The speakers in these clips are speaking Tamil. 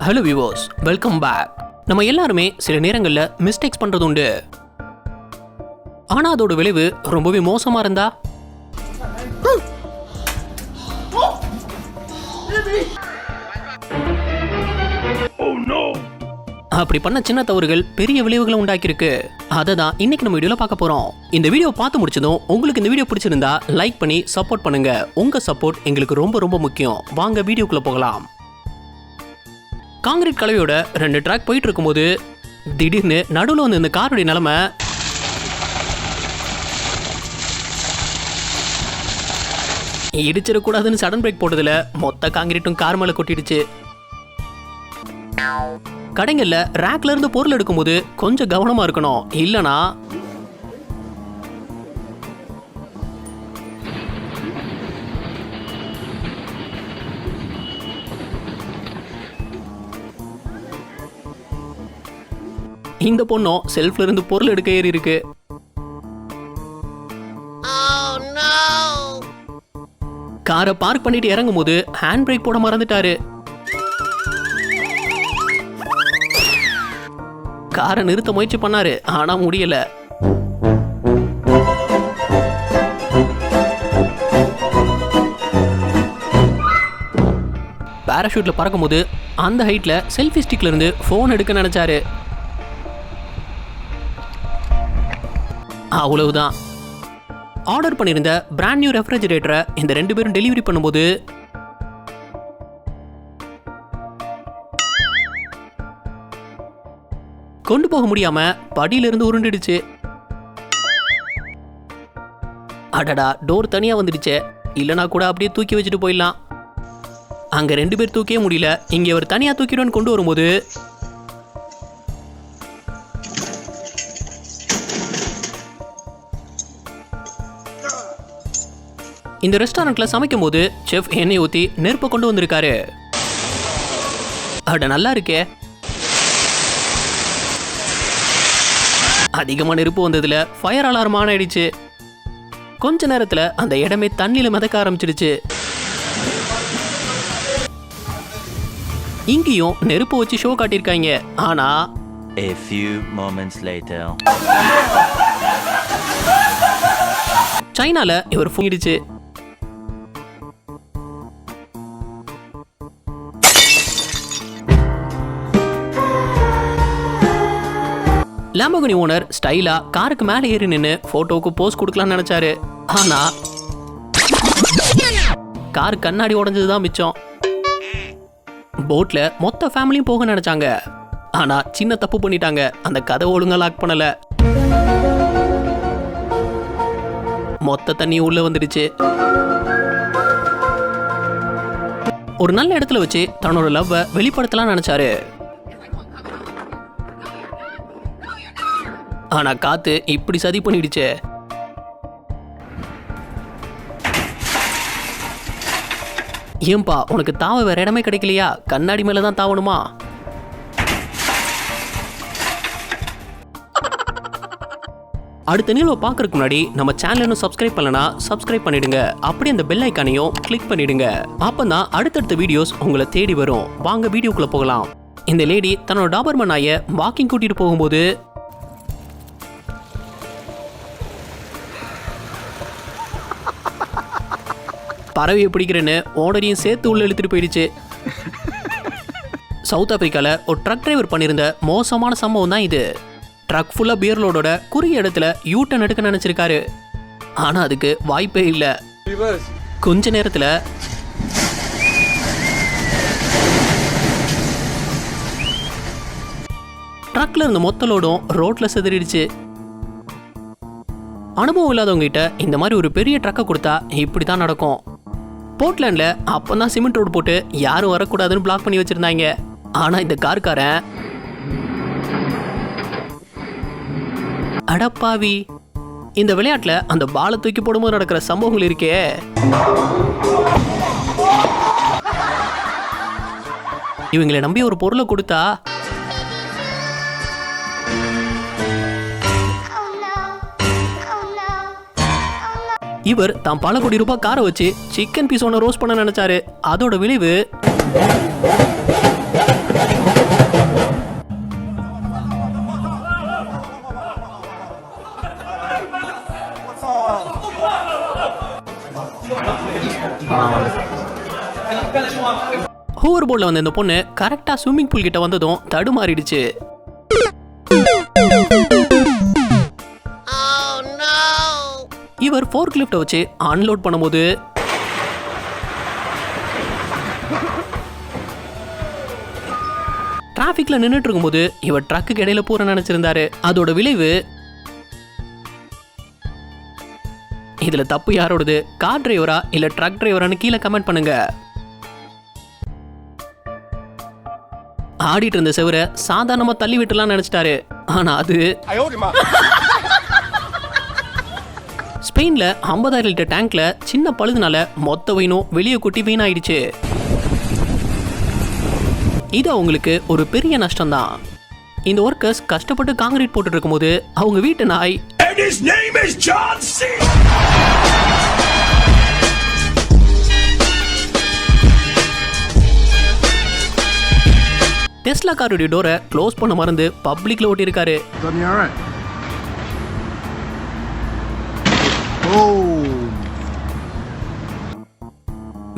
Hello viewers, welcome back. நம்ம எல்லாருமே சில நேரங்களில் மிஸ்டேக்ஸ் பண்ணுறது உண்டு. ஆனால் அதோட விளைவு ரொம்பவே மோசமாக இருந்தா அப்படி பண்ண சின்ன தவறுகள் பெரிய விளைவுகளை உண்டாக்கியிருக்கு. அதை தான் இன்னைக்கு நம்ம வீடியோவில் பார்க்க போகிறோம். இந்த வீடியோ பார்த்து முடிச்சதும் உங்களுக்கு இந்த வீடியோ பிடிச்சிருந்தா லைக் பண்ணி சப்போர்ட் பண்ணுங்க. உங்கள் சப்போர்ட் எங்களுக்கு ரொம்ப ரொம்ப முக்கியம். வாங்க வீடியோக்குள்ளே போகலாம். காங்கிரீட் கலவையோட 2 ட்ராக் போயிட்டு இருக்கும்போது திடீர்னு நடுவில் வந்து இந்த காருடைய நிலைமை இடிச்சிடக்கூடாதுன்னு சடன் பிரேக் போட்டதுல மொத்த காங்கிரீட்டும் கார் மேலே கொட்டிடுச்சு. கடைங்கள்ல ரேக்ல இருந்து பொருள் எடுக்கும்போது கொஞ்சம் கவனமா இருக்கணும், இல்லனா இந்த பொண்ணும் செல்ஃப்ல இருந்து பொருள் எடுக்க ஏறி இருக்கு. காரை பார்க் பண்ணிட்டு இறங்கும் போது ஹேண்ட் பிரேக் போட மறந்துட்டாரு. காரை நிறுத்த முயற்சி பண்ணாரு, ஆனா முடியல. பாராஷூட்ல பறக்கும்போது அந்த ஹைட்ல செல்ஃபி ஸ்டிக்ல இருந்து போன் எடுக்க நினைச்சாரு. அவ்வளவுதான். ஆர்டர் பண்ணியிருந்த பிராண்ட் நியூ ரெஃப்ரிஜரேட்டரை இந்த 2 பேரும் டெலிவரி பண்ணும்போது கொண்டு போக முடியாம படியிலிருந்து உருண்டுடுச்சு. அடடா, டோர் தனியா வந்துடுச்சு. இல்லனா கூட அப்படியே தூக்கி வச்சுட்டு போயிடலாம். அங்க 2 பேர் தூக்கவே முடியல. இங்க அவர் தனியா தூக்கிடுன்னு கொண்டு வரும்போது இந்த ரெஸ்டாரண்ட்ல சமைக்கும் போது செஃப் எண்ணெய் ஊத்தி நெருப்பை கொண்டு வந்திருக்காரு. அட, நல்லா இருக்கே. அதிகமா நெருப்பு வந்ததுல ஃபயர் அலாரம் ஆன் ஆயிடுச்சு. கொஞ்ச நேரத்துல அந்த இடமே தண்ணியில மிதக்க ஆரம்பிச்சிடுச்சு. இங்கேயும் நெருப்பு வச்சு ஷோ காட்டியிருக்காங்க. ஆனா A few moments later. சைனால இவர் ஃபுங்கிடுச்சு. லாம்போகினி ஓனர் ஸ்டைலா காருக்கு மேலே ஏறி நின்று போட்டோவுக்கு போஸ் கொடுக்கலாம்னு நினைச்சாரு. ஆனா கார் கண்ணாடி உடஞ்சதுதான் மிச்சம். போட்ல மொத்த ஃபேமிலியும் போக நினைச்சாங்க. ஆனா சின்ன தப்பு பண்ணிட்டாங்க. அந்த கதவை ஒழுங்கா லாக் பண்ணல. மொத்த தண்ணி உள்ள வந்துடுச்சு. ஒரு நல்ல இடத்துல வச்சு தன்னோட லவ்வை வெளிப்படுத்தலாம் நினைச்சாரு. ஆனா காத்து இப்படி சதி பண்ணிடுச்சு. ஏன்பா, உனக்கு தாவ வேற இடமே கிடைக்கலையா? கண்ணாடி மேலதான் தாவணுமா? அடுத்த நிகழ்வை பார்க்கறதுக்கு முன்னாடி நம்ம சேனல் இன்னும் சப்ஸ்கிரைப் பண்ணலனா சப்ஸ்கிரைப் பண்ணிடுங்க. அப்படி அந்த பெல் ஐக்கானையும் கிளிக் பண்ணிடுங்க. அப்பதான் அடுத்தடுத்த வீடியோஸ் உங்களை தேடி வரும். வாங்க வீடியோக்குள்ள போகலாம். இந்த லேடி தன்னோட டாபர்மேன் நாயை வாக்கிங் கூட்டிட்டு போகும்போது பறவையை பிடிக்கிறேன்னு ஓனரையும் சேர்த்து உள்ள இழுத்துட்டு போயிடுச்சு. சவுத் ஆப்பிரிக்கால ஒரு ட்ரக் டிரைவர் பண்ணியிருந்த மோசமான சம்பவம் தான் இது. ட்ரக் ஃபுல்லா பியர் லோடோட குறுகிய இடத்துல யூ-டர்ன் எடுக்க நினைச்சிருக்காரு. ஆனா அதுக்கு வாய்ப்பே இல்லை. கொஞ்ச நேரத்துல ட்ரக்ல இருந்த மொத்த லோடும் ரோட்ல சிதறிடுச்சு. அனுபவம் இல்லாதவங்க கிட்ட இந்த மாதிரி ஒரு பெரிய ட்ரக்கை கொடுத்தா இப்படிதான் நடக்கும். போர்ட்லாண்ட்ல அப்பதான் சிமெண்ட் ரோடு போட்டு யாரும் வரக்கூடாதுன்னு பிளாக் பண்ணி வச்சிருந்தாங்க. ஆனா இந்த கார்காரன் அடப்பாவி, இந்த விளையாட்டுல அந்த பாலை தூக்கி போடும்போது நடக்கிற சம்பவங்கள் இருக்கே, இவங்களை நம்பி ஒரு பொருளை கொடுத்தா இவர் தான் பல கோடி ரூபாய் காரை வச்சு சிக்கன் பீஸ் ஒன்று ரோஸ்ட் பண்ண நினைச்சாரு. அதோட விளைவு ஹூவர் போர்டில் வந்த இந்த பொண்ணு கரெக்டாக ஸ்விம்மிங் பூல் கிட்ட வந்ததும் தடுமாறிடுச்சு. இவர் ஃபோர்க் லிஃப்ட்டை வச்சு அன்லோட் பண்ணும்போது டிராஃபிக்ல நின்றுட்டு இருக்கும்போது இவர் ட்ரக்கு இடையில பூர நினைச்சிருந்தாரு. அதோட விளைவு இதுல தப்பு யாரோடது, கார் டிரைவரா இல்ல ட்ரக் டிரைவரான்னு கீழே கமெண்ட் பண்ணுங்க. ஆடிட்டு இருந்த செவரை சாதாரணமா தள்ளி விட்டுலாம் நினைச்சிட்டாரு. ஆனா அது ஸ்பெயின்ல 50,000 லிட்டர் டேங்க்ல சின்ன பழுதுனால மொத்த வீணும் வெளியே கொட்டி வீணாயிடுச்சு. இது அவங்களுக்கு ஒரு பெரிய நஷ்டம் தான். இந்த ஒர்க்கர்ஸ் கஷ்டப்பட்டு காங்கிரீட் போட்டுட்டு இருக்கும்போது அவங்க வீட்டு நாய் டெஸ்லா காருடைய டோரை க்ளோஸ் பண்ண மறந்து பப்ளிக்ல ஓட்டியிருக்காரு.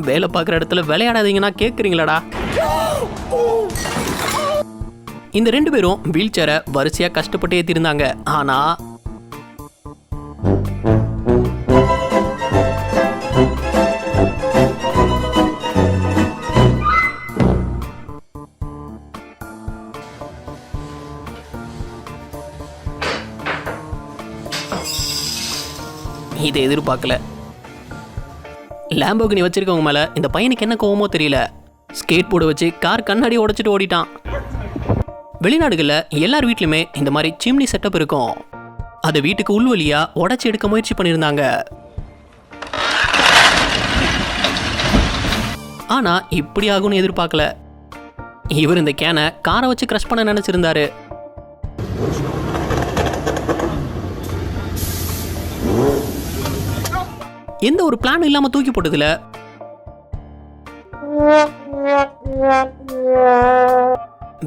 வேலை பார்க்குற இடத்துல விளையாடாதீங்கன்னா கேட்குறீங்களாடா. இந்த 2 பேரும் வீல் சேரை வரிசையா கஷ்டப்பட்டு ஏற்றிருந்தாங்க. ஆனா இதை எதிர்பார்க்கல. லாம்போகினி வச்சிருக்கவங்க மேல இந்த பையனுக்கு என்ன கோவமோ தெரியல, ஸ்கேட் போர்டு வச்சு கார் கண்ணாடி உடைச்சிட்டு ஓடிட்டான். வெளிநாடுகளில் எல்லார் வீட்லையுமே இந்த மாதிரி சிம்னி செட்டப் இருக்கும். அதை வீட்டுக்கு உள்வழியா உடைச்சி எடுக்க முயற்சி பண்ணியிருந்தாங்க. ஆனா இப்படி ஆகும்னு எதிர்பார்க்கல. இவர் இந்த கேனை காரை வச்சு கிரஷ் பண்ண நினைச்சிருந்தாரு. எந்த ஒரு பிளானும் இல்லாம தூக்கி போட்டதுல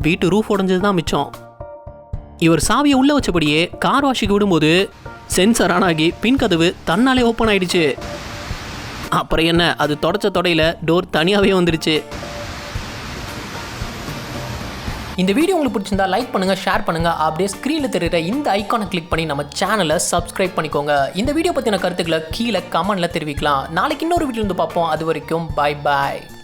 வீட்டு ரூஃப் உடைஞ்சதுதான் மிச்சம். இவர் சாவியை உள்ள வச்சபடியே கார் வாஷுக்கு விடும்போது சென்சார் ஆன் ஆகி பின் கதவு தன்னாலே ஓப்பன் ஆயிடுச்சு. அப்புறம் என்ன, அது தொடச்ச தொடையில டோர் தனியாவே வந்துருச்சு. இந்த வீடியோ உங்களுக்கு பிடிச்சிருந்தா லைக் பண்ணுங்க, ஷேர் பண்ணுங்க. அப்படியே ஸ்க்ரீனில் தெரியுற இந்த ஐக்கானை கிளிக் பண்ணி நம்ம சேனலை சப்ஸ்கிரைப் பண்ணிக்கோங்க. இந்த வீடியோ பற்றின கருத்துக்களை கீழே கமெண்ட்ல தெரிவிக்கலாம். நாளைக்கு இன்னொரு வீடியோ வந்து பார்ப்போம். அது வரைக்கும் பாய் பாய்.